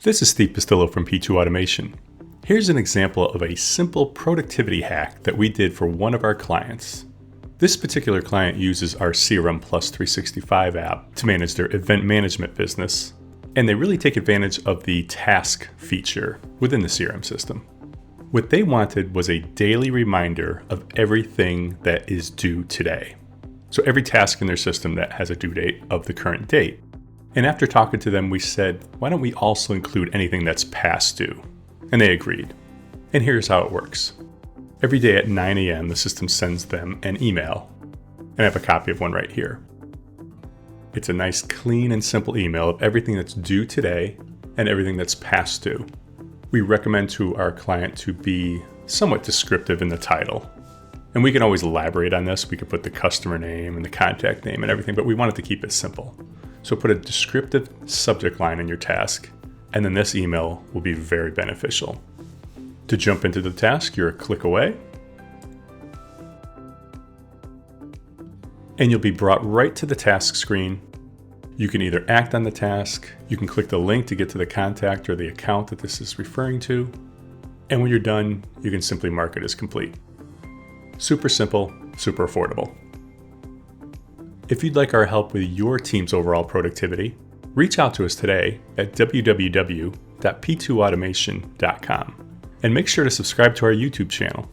This is Steve Pastillo from P2 Automation. Here's an example of a simple productivity hack that we did for one of our clients. This particular client uses our CRMPlus365 app to manage their event management business, and they really take advantage of the task feature within the CRM system. What they wanted was a daily reminder of everything that is due today. So every task in their system that has a due date of the current date. And after talking to them, we said, why don't we also include anything that's past due? And they agreed. And here's how it works. Every day at 9 a.m., the system sends them an email. And I have a copy of one right here. It's a nice, clean and simple email of everything that's due today and everything that's past due. We recommend to our client to be somewhat descriptive in the title. And we can always elaborate on this. We could put the customer name and the contact name and everything, but we wanted to keep it simple. So put a descriptive subject line in your task, and then this email will be very beneficial. To jump into the task, you're a click away, and you'll be brought right to the task screen. You can either act on the task, you can click the link to get to the contact or the account that this is referring to, and when you're done, you can simply mark it as complete. Super simple, super affordable. If you'd like our help with your team's overall productivity, reach out to us today at www.p2automation.com and make sure to subscribe to our YouTube channel.